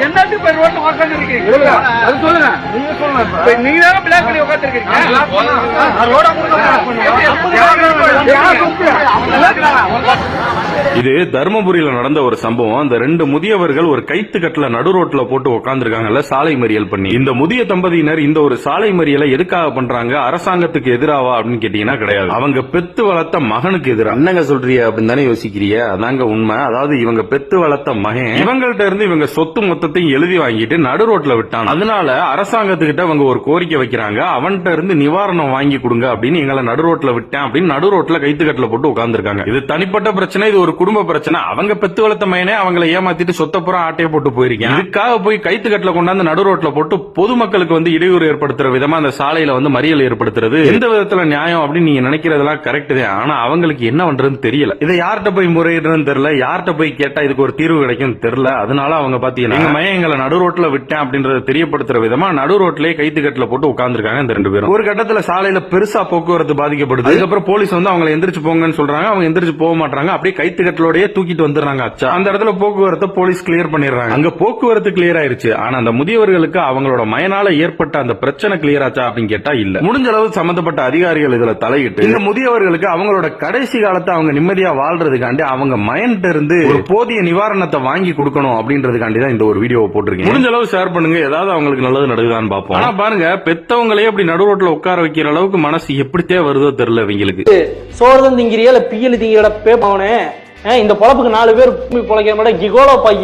என்னத்துக்கு பேர் ரோட்ல உட்கார்ந்து இருக்கீங்க? அது சொல்லுங்க. நீங்க சொல்லுங்க. நீங்க தான் பிளாக் பண்ணி உட்கார்ந்து இருக்கீங்க. ரோட இது தர்மபுரியில நடந்த ஒரு சம்பவம். அந்த ரெண்டு முதியவர்கள் ஒரு கைத்து கட்டல நடு ரோட்ல போட்டு உட்கார்ந்துருக்காங்கல்ல, சாலை மறியல் பண்ணி. இந்த முதிய தம்பதியினர் இந்த ஒரு சாலை மறியலை எதுக்காக பண்றாங்க? அரசாங்கத்துக்கு எதிராவா அப்படின்னு கேட்டீங்கன்னா கிடையாது. அவங்க பெத்து வளர்த்த மகனுக்கு எதிராக. என்னங்க சொல்றிய அப்படின்னு தானே யோசிக்கிறிய? அதாங்க உண்மை. அதாவது இவங்க பெத்து வளர்த்த மகன் இவங்கள்ட்ட இருந்து இவங்க சொத்து மொத்தத்தையும் எழுதி வாங்கிட்டு நடு ரோட்ல விட்டான். அதனால அரசாங்கத்துக்கிட்ட அவங்க ஒரு கோரிக்கை வைக்கிறாங்க, அவன்கிட்ட இருந்து நிவாரணம் வாங்கி கொடுங்க அப்படின்னு. எங்களை நடு ரோட்ல விட்டேன் அப்படின்னு நடு ரோட்ல கைத்து கட்டல போட்டு உட்கார்ந்துருக்காங்க. இது தனிப்பட்ட பிரச்சனை, இது ஒரு குடும்ப பிரச்சனை. அவங்க பெத்து வளர்த்த மகனே அவங்களை ஏமாத்திட்டு சொத்தப்புறம் ஆட்டையை போட்டு போயிருக்கேன். இதுக்காக போய் கைத்து கட்டல கொண்டாந்து நடு ரோட்ல போட்டு பொதுமக்களுக்கு வந்து இடையூறு ஏற்படுத்துற விதமா அந்த சாலையில வந்து மறியல் ஏற்படுத்துறது எந்த விதத்துல நியாயம் அப்படின்னு நீங்க நினைக்கிறதெல்லாம் கரெக்ட் தான். ஆனா அவங்களுக்கு என்ன பண்றதுன்னு தெரியல. இதை யார்கிட்ட போய் முறையிடுறதுன்னு தெரியல, யார்கிட்ட போய் கேட்டா இதுக்கு ஒரு தீர்வு கிடைக்கும் தெரியல. அதனால அவங்க பாத்தீங்கன்னா எங்க மகன் எங்களை நடு ரோட்ல விட்டேன் அப்படின்றத தெரியப்படுத்துற விதமா நடு ரோட்லயே கைத்து கட்டல போட்டு உட்கார்ந்துருக்காங்க இந்த ரெண்டு பேரும். ஒரு கட்டத்துல சாலையில பெருசா போக்குவரத்து பாதிக்கப்படுது. அதுக்கப்புறம் போலீஸ் வந்து அவங்களை எந்திரிச்சு போங்கன்னு சொல்றாங்க. அவங்க எந்திரிச்சு போக மாட்டாங்க. அப்படியே கைத்து கட்டலோடய தூக்கிட்டு வந்துடுறாங்க. அச்சா அந்த இடத்துல போக்குவரத்து போலீஸ் கிளியர் பண்ணிடுறாங்க. அங்க போக்குவரத்து கிளியர் ஆயிருச்சு. ஆனா அந்த முதியவர்களுக்கு அவங்களோட மயனால ஏற்பட்ட அந்த பிரச்சனை கிளியர் ஆச்சா அப்படின்னு கேட்டா இல்ல. முடிஞ்ச அளவு சம்பந்தப்பட்ட அதிகாரிகள் இதுல தலையிட்டு இந்த முதியவர்களுக்கு அவங்களோட கடைசி காலத்தை அவங்க நிம்மதியா வாழ்றதுக்காண்டி அவங்க மயன்ட்ட இருந்து ஒரு போதிய நிவாரணத்தை வாங்கி கொடுக்கணும் அப்படின்றதுக்காண்டி தான் இந்த ஒரு வீடியோவை போட்டிருக்கேன். முடிஞ்ச அளவு ஷேர் பண்ணுங்க, ஏதாவது அவங்களுக்கு நல்லது நடக்குதான்னு பாப்போம். ஆனா பாருங்க, பெத்தவங்களே அப்படி நடு ரோட்ல உட்கார வைக்கிற அளவுக்கு மனசு எப்படித்தே வருதோ தெரியல இவங்களுக்கு. சோறுதான் திங்கிறியா இல்ல பியல் திங்கிற பேப்பாவனே இந்த பொழப்புக்கு 4 பேர் பொழைக்கிற மாட்டேன் கிகோலோ பையா.